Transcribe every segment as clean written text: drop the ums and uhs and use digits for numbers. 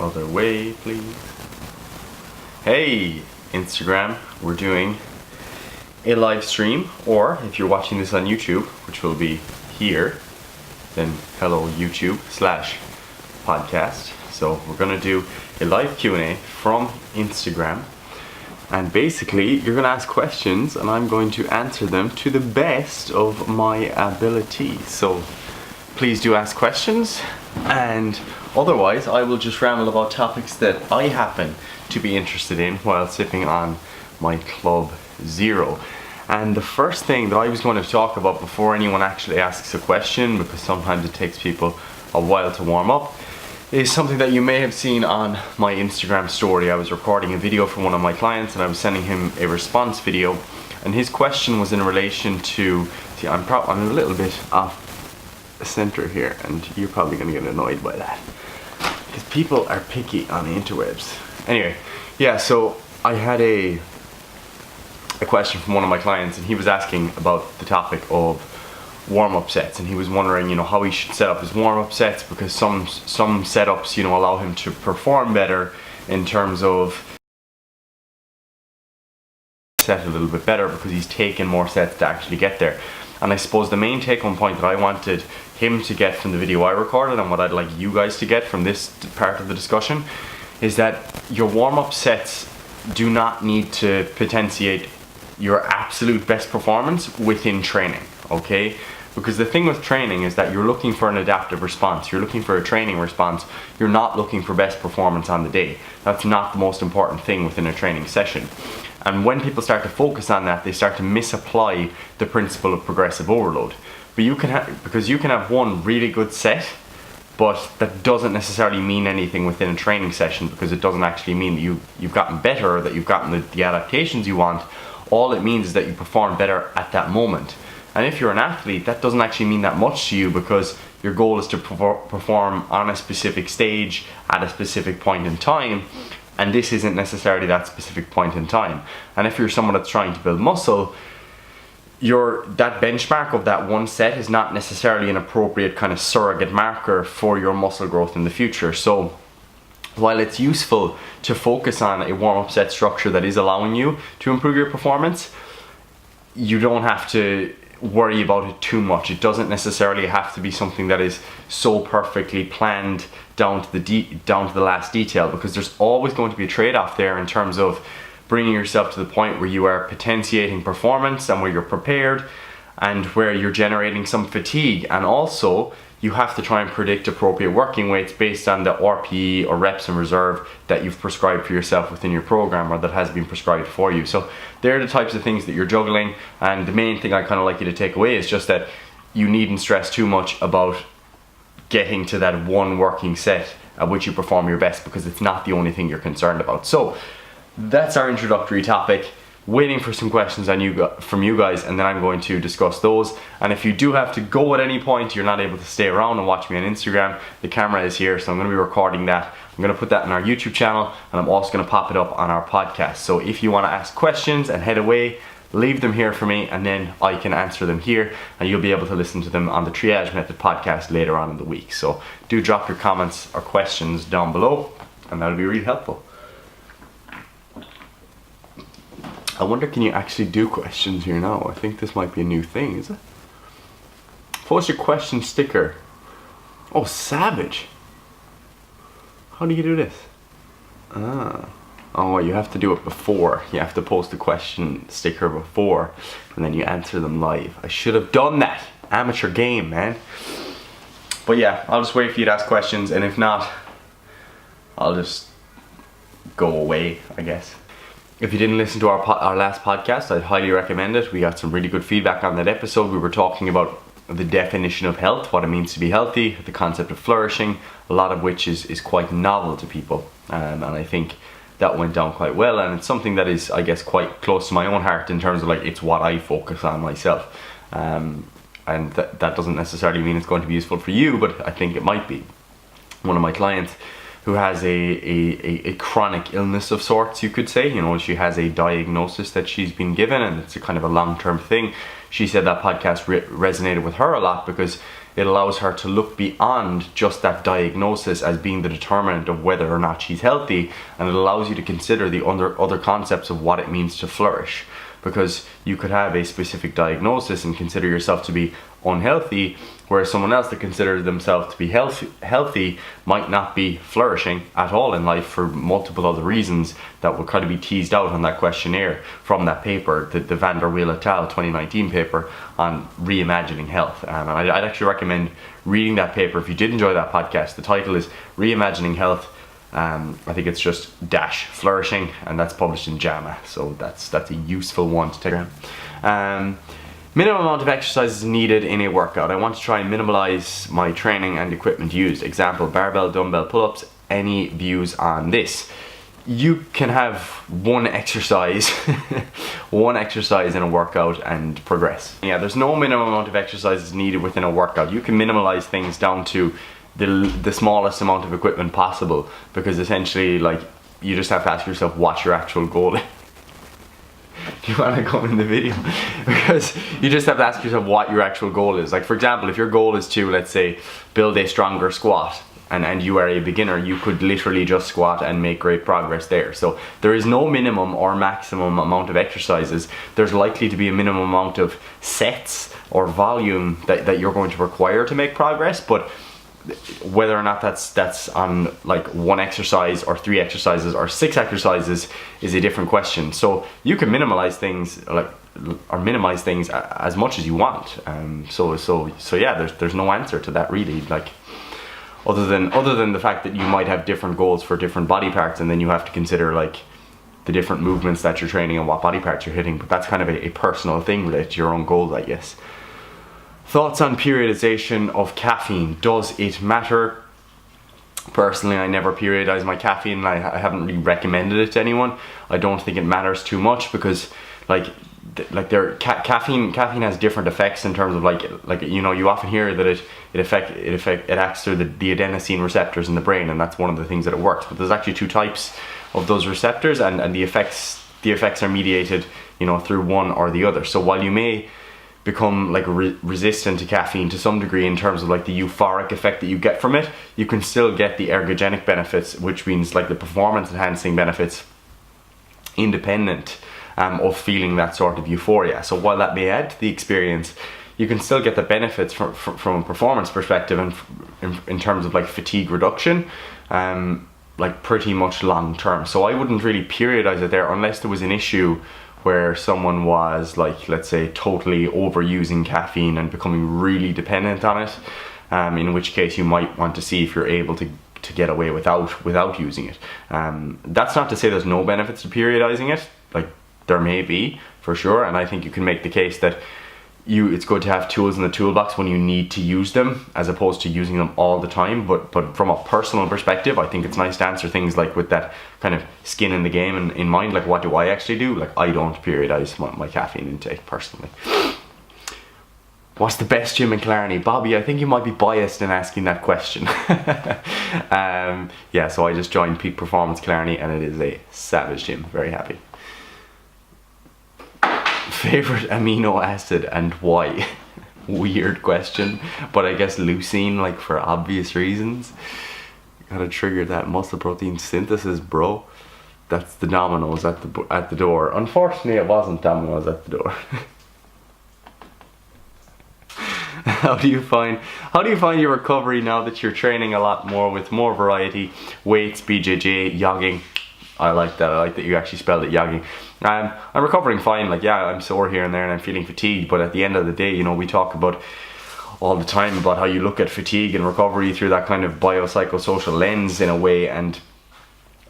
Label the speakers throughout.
Speaker 1: Other way, please. Hey, Instagram, we're doing a live stream, or if you're watching this on YouTube, which will be here, then hello YouTube / podcast. So we're gonna do a live Q&A from Instagram, and basically you're gonna ask questions and I'm going to answer them to the best of my ability. So please do ask questions, and otherwise I will just ramble about topics that I happen to be interested in while sipping on my Club Zero. And the first thing that I was going to talk about before anyone actually asks a question, because sometimes it takes people a while to warm up, is something that you may have seen on my Instagram story. I was recording a video for one of my clients and I was sending him a response video, and his question was in relation to, see, I'm a little bit off center here and you're probably going to get annoyed by that because people are picky on the interwebs. Anyway, yeah, so I had a question from one of my clients, and he was asking about the topic of warm-up sets, and he was wondering, how he should set up his warm-up sets, because some setups, allow him to perform better in terms of set a little bit better because he's taken more sets to actually get there. And I suppose the main take-home point that I wanted him to get from the video I recorded, and what I'd like you guys to get from this part of the discussion, is that your warm-up sets do not need to potentiate your absolute best performance within training, okay? Because the thing with training is that you're looking for an adaptive response. You're looking for a training response. You're not looking for best performance on the day. That's not the most important thing within a training session. And when people start to focus on that, they start to misapply the principle of progressive overload. But because you can have one really good set, but that doesn't necessarily mean anything within a training session, because it doesn't actually mean that you've gotten better or that you've gotten the adaptations you want. All it means is that you perform better at that moment. And if you're an athlete, that doesn't actually mean that much to you, because your goal is to perform on a specific stage at a specific point in time, and this isn't necessarily that specific point in time. And if you're someone that's trying to build muscle, that benchmark of that one set is not necessarily an appropriate kind of surrogate marker for your muscle growth in the future. So while it's useful to focus on a warm-up set structure that is allowing you to improve your performance, you don't have to worry about it too much. It doesn't necessarily have to be something that is so perfectly planned down to the last detail, because there's always going to be a trade-off there in terms of bringing yourself to the point where you are potentiating performance and where you're prepared and where you're generating some fatigue. And also, you have to try and predict appropriate working weights based on the RPE or reps in reserve that you've prescribed for yourself within your program, or that has been prescribed for you. So they're the types of things that you're juggling, and the main thing I kind of like you to take away is just that you needn't stress too much about getting to that one working set at which you perform your best, because it's not the only thing you're concerned about. So that's our introductory topic. Waiting for some questions from you guys, and then I'm going to discuss those. And if you do have to go at any point, you're not able to stay around and watch me on Instagram, the camera is here, so I'm going to be recording that. I'm going to put that in our YouTube channel, and I'm also going to pop it up on our podcast. So if you want to ask questions and head away, leave them here for me, and then I can answer them here, and you'll be able to listen to them on the Triage Method podcast later on in the week. So do drop your comments or questions down below, and that'll be really helpful. I wonder, can you actually do questions here now? I think this might be a new thing, is it? Post your question sticker. Oh, savage. How do you do this? Oh, well, you have to do it before. You have to post the question sticker before, and then you answer them live. I should have done that. Amateur game, man. But yeah, I'll just wait for you to ask questions, and if not, I'll just go away, I guess. If you didn't listen to our last podcast, I'd highly recommend it. We got some really good feedback on that episode. We were talking about the definition of health, what it means to be healthy, the concept of flourishing, a lot of which is quite novel to people. And I think that went down quite well, and it's something that is, I guess, quite close to my own heart in terms of it's what I focus on myself. And that doesn't necessarily mean it's going to be useful for you, but I think it might be. One of my clients who has a chronic illness of sorts, you could say. She has a diagnosis that she's been given, and it's a kind of a long-term thing. She said that podcast resonated with her a lot because it allows her to look beyond just that diagnosis as being the determinant of whether or not she's healthy, and it allows you to consider the other concepts of what it means to flourish. Because you could have a specific diagnosis and consider yourself to be unhealthy, whereas someone else that considers themselves to be healthy might not be flourishing at all in life for multiple other reasons that will kind of be teased out on that questionnaire from that paper, the VanderWeele et al. 2019 paper on reimagining health. And I'd actually recommend reading that paper if you did enjoy that podcast. The title is Reimagining Health. I think it's just Flourishing, and that's published in JAMA, so that's a useful one to take. Minimum amount of exercise is needed in a workout. I want to try and minimalize my training and equipment used. Example, barbell, dumbbell, pull-ups. Any views on this? You can have one exercise one exercise in a workout and progress. Yeah, there's no minimum amount of exercises needed within a workout. You can minimalize things down to the smallest amount of equipment possible, because essentially, like, you just have to ask yourself what your actual goal is. Do you want to come in the video? Because you just have to ask yourself what your actual goal is. Like, for example, if your goal is to, let's say, build a stronger squat, and you are a beginner, you could literally just squat and make great progress there. So there is no minimum or maximum amount of exercises. There's likely to be a minimum amount of sets or volume that you're going to require to make progress, but whether or not that's on like one exercise or 3 exercises or 6 exercises is a different question. So you can minimize things as much as you want. So yeah, there's no answer to that really, like, other than the fact that you might have different goals for different body parts, and then you have to consider like the different movements that you're training and what body parts you're hitting. But that's kind of a personal thing related to your own goals, I guess. Thoughts on periodization of caffeine. Does it matter? Personally, I never periodize my caffeine, and I haven't really recommended it to anyone. I don't think it matters too much, because caffeine has different effects in terms of like you know, you often hear that it acts through the adenosine receptors in the brain, and that's one of the things that it works. But there's actually 2 types of those receptors, and the effects are mediated, you know, through one or the other. So while you may become like resistant to caffeine to some degree in terms of like the euphoric effect that you get from it, you can still get the ergogenic benefits, which means like the performance enhancing benefits, independent of feeling that sort of euphoria. So while that may add to the experience, you can still get the benefits from a performance perspective, and in terms of like fatigue reduction, like pretty much long term. So I wouldn't really periodize it there unless there was an issue where someone was, like, let's say, totally overusing caffeine and becoming really dependent on it, in which case you might want to see if you're able to get away without using it. That's not to say there's no benefits to periodizing it. Like, there may be, for sure, and I think you can make the case that it's good to have tools in the toolbox when you need to use them, as opposed to using them all the time. But from a personal perspective, I think it's nice to answer things like with that kind of skin in the game in mind. Like, what do I actually do? Like, I don't periodize my caffeine intake personally. What's the best gym in Killarney? Bobby, I think you might be biased in asking that question. Yeah, so I just joined Peak Performance Killarney, and it is a savage gym. Very happy. Favorite amino acid and why? Weird question, but I guess leucine, like, for obvious reasons. Gotta trigger that muscle protein synthesis, bro. That's the Domino's at the door. Unfortunately, it wasn't Domino's at the door. How do you find your recovery now that you're training a lot more with more variety, weights, BJJ, jogging? I like that. I like that you actually spelled it jogging. I'm recovering fine. Like, yeah, I'm sore here and there and I'm feeling fatigued, but at the end of the day, you know, we talk about all the time about how you look at fatigue and recovery through that kind of biopsychosocial lens in a way. And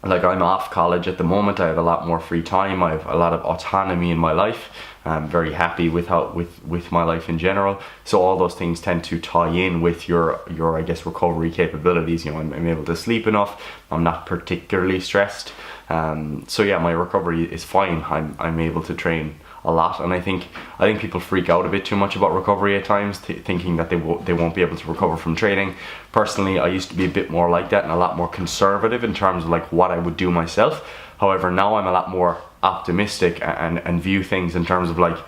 Speaker 1: like, I'm off college at the moment. I have a lot more free time. I have a lot of autonomy in my life. I'm very happy with my life in general. So all those things tend to tie in with your I guess, recovery capabilities. You know, I'm able to sleep enough. I'm not particularly stressed. So yeah, my recovery is fine. I'm able to train a lot, and I think people freak out a bit too much about recovery at times, thinking that they won't be able to recover from training. Personally, I used to be a bit more like that and a lot more conservative in terms of like what I would do myself. However, now I'm a lot more optimistic and view things in terms of like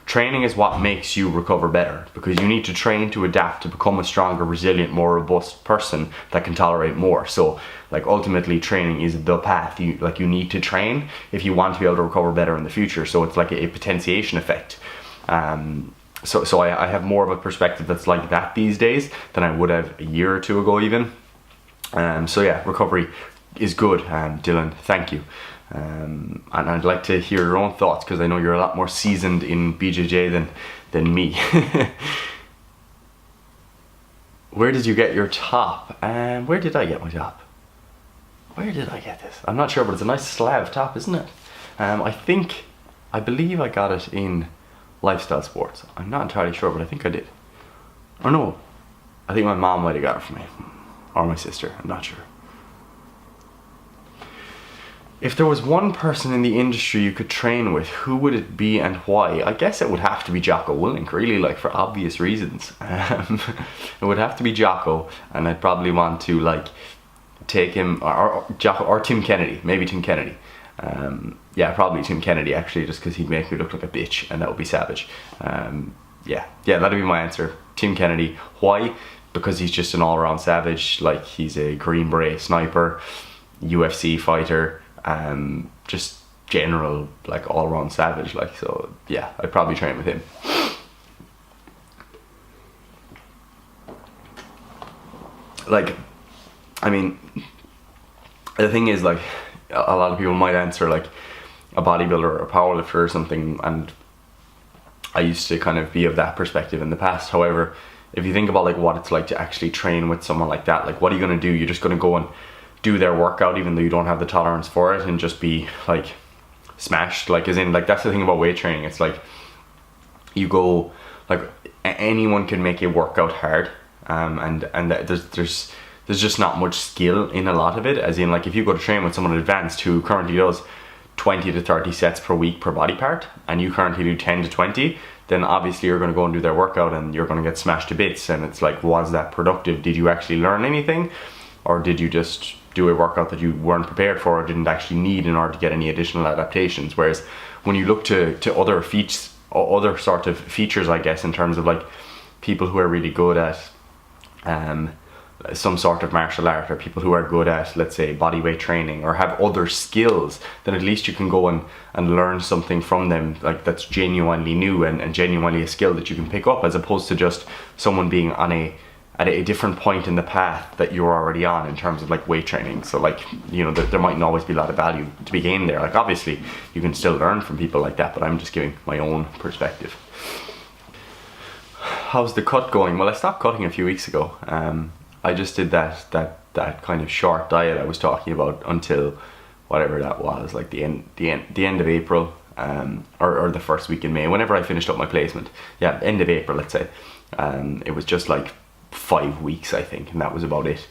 Speaker 1: training is what makes you recover better, because you need to train to adapt to become a stronger, resilient, more robust person that can tolerate more. So like ultimately training is the path. You need to train if you want to be able to recover better in the future. So it's like a potentiation effect. So I have more of a perspective that's like that these days than I would have a year or two ago even. So yeah, recovery is good, Dylan, thank you. And I'd like to hear your own thoughts, because I know you're a lot more seasoned in BJJ than me. Where did you get your top? Where did I get my top? Where did I get this? I'm not sure, but it's a nice slab top, isn't it? I believe I got it in Lifestyle Sports. I'm not entirely sure, but I think I did. Or no, I think my mom might have got it for me. Or my sister, I'm not sure. If there was one person in the industry you could train with, who would it be and why? I guess it would have to be Jocko Willink, really, like for obvious reasons. It would have to be Jocko, and I'd probably want to like take him, or Jocko, or Tim Kennedy, maybe Tim Kennedy. Yeah, probably Tim Kennedy actually, just because he'd make me look like a bitch, and that would be savage. Yeah, that'd be my answer. Tim Kennedy. Why? Because he's just an all-around savage. Like, he's a Green Beret sniper, UFC fighter, just general like all-around savage. Like, so yeah, I'd probably train with him. Like, I mean, the thing is, like, a lot of people might answer like a bodybuilder or a powerlifter or something, and I used to kind of be of that perspective in the past. However, if you think about like what it's like to actually train with someone like that, like what are you going to do? You're just going to go and do their workout even though you don't have the tolerance for it, and just be like smashed. Like, as in, like, that's the thing about weight training. It's like you go, like, anyone can make a workout hard, and there's just not much skill in a lot of it. As in, like, if you go to train with someone advanced who currently does 20 to 30 sets per week per body part, and you currently do 10 to 20, then obviously you're going to go and do their workout and you're going to get smashed to bits. And it's like, was that productive? Did you actually learn anything, or did you just do a workout that you weren't prepared for or didn't actually need in order to get any additional adaptations? Whereas when you look to other feats, or other sort of features, I guess, in terms of like people who are really good at some sort of martial art, or people who are good at, let's say, bodyweight training, or have other skills, then at least you can go and learn something from them, like, that's genuinely new and genuinely a skill that you can pick up, as opposed to just someone being on at a different point in the path that you're already on in terms of like weight training. So, like, you know, there mightn't always be a lot of value to be gained there. Like, obviously you can still learn from people like that, but I'm just giving my own perspective. How's the cut going? Well, I stopped cutting a few weeks ago. I just did that kind of short diet I was talking about until whatever that was, like the end of April, or the first week in May, whenever I finished up my placement. Yeah, end of April, let's say. It was just like 5 weeks, I think, and that was about it.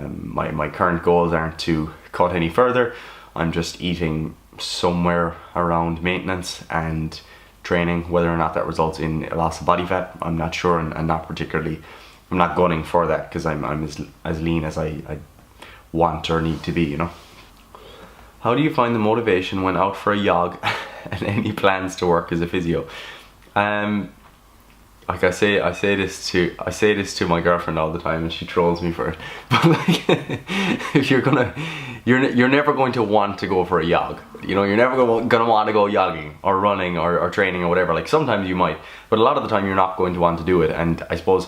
Speaker 1: My current goals aren't to cut any further. I'm just eating somewhere around maintenance and training. Whether or not that results in a loss of body fat, I'm not sure, and not particularly. I'm not gunning for that, because I'm as lean as I want or need to be, you know. How do you find the motivation when out for a jog and any plans to work as a physio? Like, I say this to my girlfriend all the time, and she trolls me for it. But like, if you're never going to want to go for a jog. You know, you're never gonna want to go jogging or running or training or whatever. Like, sometimes you might, but a lot of the time you're not going to want to do it. And I suppose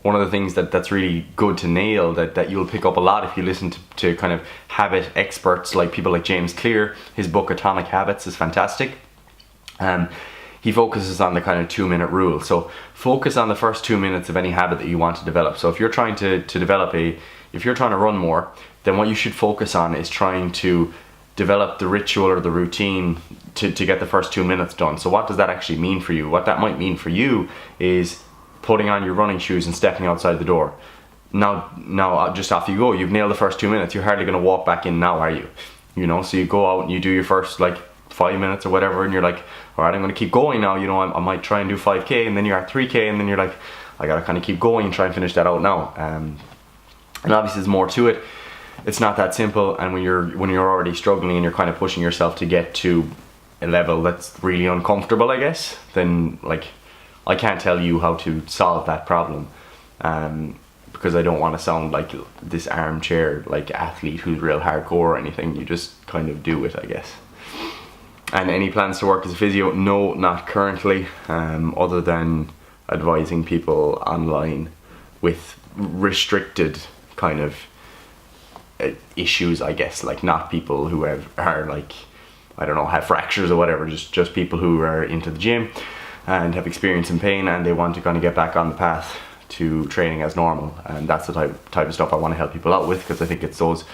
Speaker 1: one of the things that's really good to nail, that you'll pick up a lot if you listen to kind of habit experts, like people like James Clear. His book Atomic Habits is fantastic. He focuses on the kind of 2-minute rule. So focus on the first 2 minutes of any habit that you want to develop. So if you're trying to develop if you're trying to run more, then what you should focus on is trying to develop the ritual or the routine to get the first 2 minutes done. So what does that actually mean for you? What that might mean for you is putting on your running shoes and stepping outside the door. Now just off you go. You've nailed the first 2 minutes. You're hardly going to walk back in now, are you? You know, so you go out and you do your first like 5 minutes or whatever, and you're like, all right, I'm going to keep going now. You know, I might try and do 5k, and then you're at 3k, and then you're like, I got to kind of keep going and try and finish that out now. And obviously there's more to it. It's not that simple. And when you're already struggling and you're kind of pushing yourself to get to a level that's really uncomfortable, I guess, then like I can't tell you how to solve that problem, because I don't want to sound like this armchair like athlete who's real hardcore or anything. You just kind of do it, I guess. And any plans to work as a physio? No, not currently, other than advising people online with restricted kind of issues, I guess, like not people who are like, I don't know, have fractures or whatever, just people who are into the gym and have experience in pain and they want to kind of get back on the path to training as normal. And that's the type of stuff I want to help people out with, because I think it's those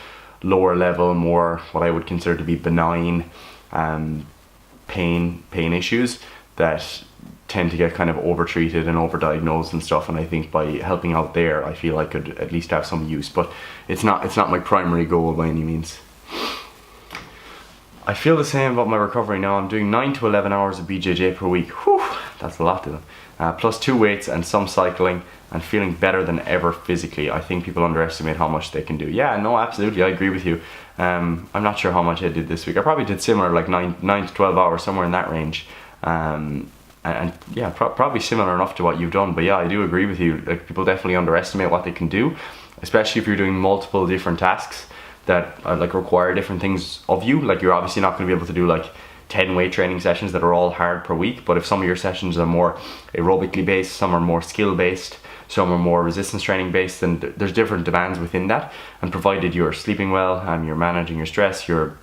Speaker 1: lower level, more what I would consider to be benign pain issues that tend to get kind of over-treated and over-diagnosed and stuff. And I think by helping out there, I feel I could at least have some use, but it's not my primary goal by any means. I feel the same about my recovery now. I'm doing 9 to 11 hours of BJJ per week. Whew, that's a lot to them. Plus 2 weights and some cycling, and feeling better than ever physically. I think people underestimate how much they can do. Yeah, no, absolutely, I agree with you. I'm not sure how much I did this week. I probably did similar, like 9 to 12 hours, somewhere in that range. And yeah, probably similar enough to what you've done. But yeah, I do agree with you. Like, people definitely underestimate what they can do, especially if you're doing multiple different tasks that like require different things of you. Like, you're obviously not going to be able to do like 10 weight training sessions that are all hard per week, but if some of your sessions are more aerobically based, some are more skill based, some are more resistance training based, then there's different demands within that. And provided you're sleeping well and you're managing your stress, you're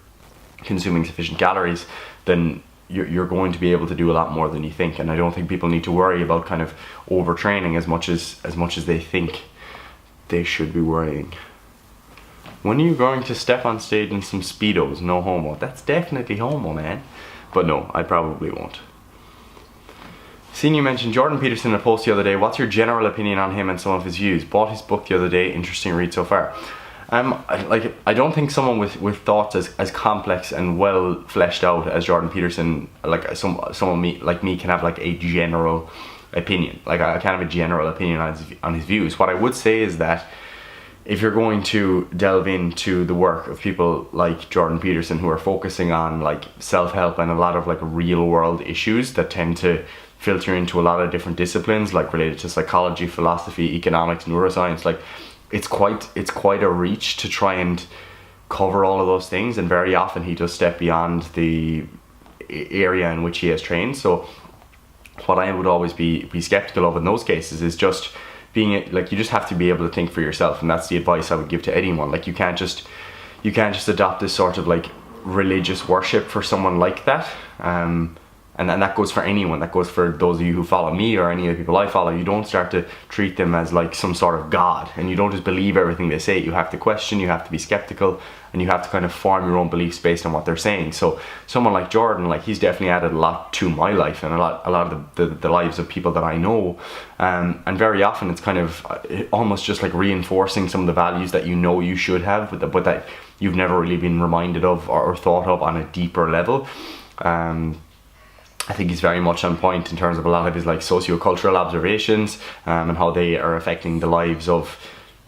Speaker 1: consuming sufficient calories, then you're going to be able to do a lot more than you think. And I don't think people need to worry about kind of overtraining as much as they think they should be worrying. When are you going to step on stage in some Speedos? No homo. That's definitely homo, man. But no, I probably won't. Seen you mentioned Jordan Peterson in a post the other day. What's your general opinion on him and some of his views? Bought his book the other day. Interesting read so far. I don't think someone with thoughts as complex and well fleshed out as Jordan Peterson, like someone like me, can have like a general opinion. Like, I can't have a general opinion on his views. What I would say is that if you're going to delve into the work of people like Jordan Peterson, who are focusing on like self-help and a lot of like real world issues that tend to filter into a lot of different disciplines, like related to psychology, philosophy, economics, neuroscience, like it's quite a reach to try and cover all of those things. And very often he does step beyond the area in which he has trained. So what I would always be skeptical of in those cases is just being like, you just have to be able to think for yourself. And that's the advice I would give to anyone. Like, you can't just adopt this sort of like religious worship for someone like that. And that goes for anyone. That goes for those of you who follow me or any of the people I follow. You don't start to treat them as like some sort of god, and you don't just believe everything they say. You have to question, you have to be skeptical, and you have to kind of form your own beliefs based on what they're saying. So someone like Jordan, like, he's definitely added a lot to my life and a lot of the lives of people that I know. And very often it's kind of almost just like reinforcing some of the values that you know you should have, but that you've never really been reminded of or thought of on a deeper level. I think he's very much on point in terms of a lot of his like socio-cultural observations and how they are affecting the lives of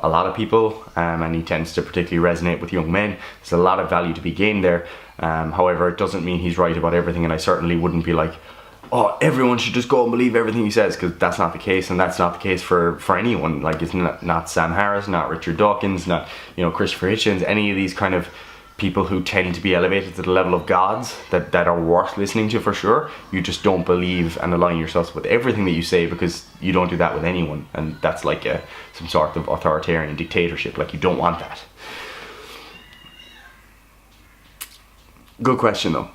Speaker 1: a lot of people, and he tends to particularly resonate with young men. There's a lot of value to be gained there. However, it doesn't mean he's right about everything, and I certainly wouldn't be like, oh, everyone should just go and believe everything he says, because that's not the case, and that's not the case for anyone. Like, it's not Sam Harris, not Richard Dawkins, not, you know, Christopher Hitchens, any of these kind of people who tend to be elevated to the level of gods that are worth listening to for sure. You just don't believe and align yourself with everything that you say, because you don't do that with anyone, and that's like some sort of authoritarian dictatorship. Like, you don't want that. Good question though.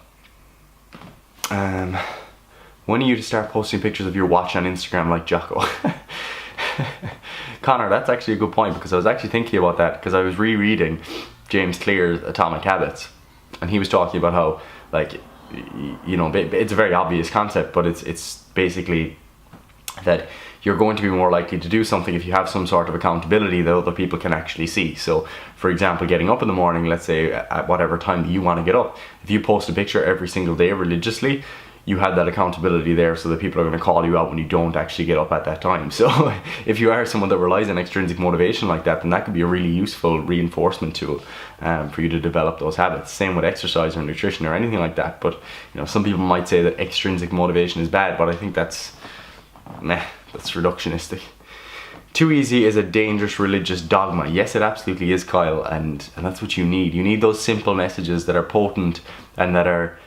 Speaker 1: When are you to start posting pictures of your watch on Instagram like Jocko? Connor, that's actually a good point, because I was actually thinking about that, because I was rereading James Clear's Atomic Habits, and he was talking about how, like, you know, it's a very obvious concept, but it's basically that you're going to be more likely to do something if you have some sort of accountability that other people can actually see. So, for example, getting up in the morning, let's say at whatever time you want to get up, if you post a picture every single day religiously, you had that accountability there, so that people are going to call you out when you don't actually get up at that time. So if you are someone that relies on extrinsic motivation like that, then that could be a really useful reinforcement tool for you to develop those habits. Same with exercise or nutrition or anything like that. But you know, some people might say that extrinsic motivation is bad, but I think that's reductionistic. Too easy is a dangerous religious dogma. Yes, it absolutely is, Kyle, and that's what you need. You need those simple messages that are potent and that are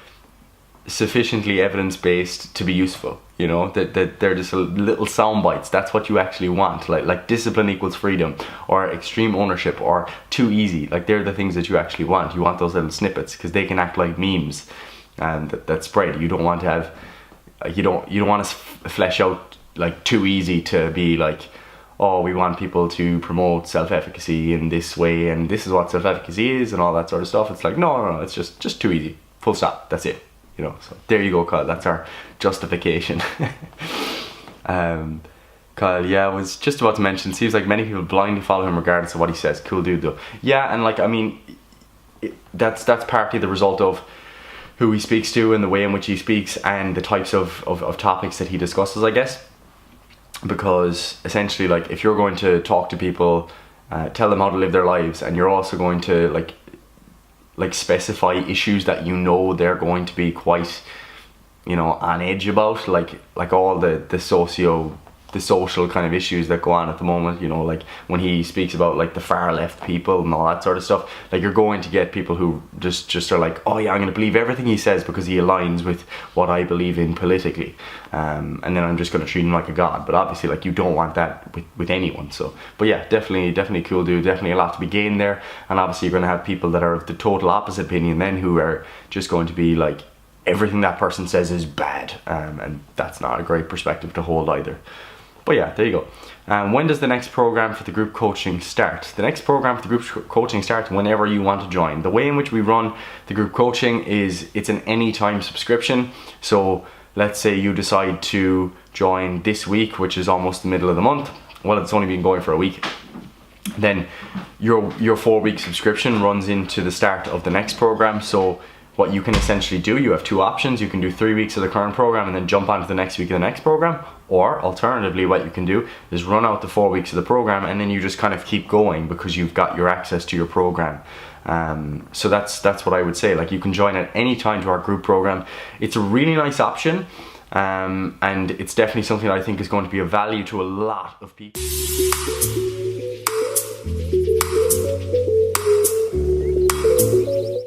Speaker 1: sufficiently evidence-based to be useful. You know, that they're just little sound bites. That's what you actually want. Like discipline equals freedom, or extreme ownership, or too easy. Like, they're the things that you actually want. You want those little snippets because they can act like memes and that spread. You don't want to have, you don't want to flesh out like too easy to be like, oh, we want people to promote self-efficacy in this way, and this is what self-efficacy is, and all that sort of stuff. It's like, no, it's just too easy. Full stop. That's it. You know, so there you go, Kyle. That's our justification. Kyle, yeah, I was just about to mention, seems like many people blindly follow him regardless of what he says. Cool dude, though. Yeah, and like, I mean, that's partly the result of who he speaks to and the way in which he speaks and the types of topics that he discusses, I guess. Because essentially, like, if you're going to talk to people, tell them how to live their lives, and you're also going to like specify issues that you know they're going to be quite, you know, on edge about, like all the social kind of issues that go on at the moment, you know, like when he speaks about like the far left people and all that sort of stuff, like you're going to get people who just are like, oh yeah, I'm going to believe everything he says because he aligns with what I believe in politically, and then I'm just going to treat him like a god. But obviously, like, you don't want that with anyone. So, but yeah, definitely cool dude, definitely a lot to be gained there. And obviously you're going to have people that are of the total opposite opinion then, who are just going to be like, everything that person says is bad, and that's not a great perspective to hold either. But yeah, there you go. When does the next program for the group coaching start? The next program for the group coaching starts whenever you want to join. The way in which we run the group coaching is it's an anytime subscription. So let's say you decide to join this week, which is almost the middle of the month. Well, it's only been going for a week. Then your 4-week subscription runs into the start of the next program. So what you can essentially do, you have two options. You can do 3 weeks of the current program and then jump on to the next week of the next program. Or alternatively, what you can do is run out the 4 weeks of the program and then you just kind of keep going because you've got your access to your program. So that's what I would say. Like, you can join at any time to our group program. It's a really nice option, and it's definitely something that I think is going to be of value to a lot of people.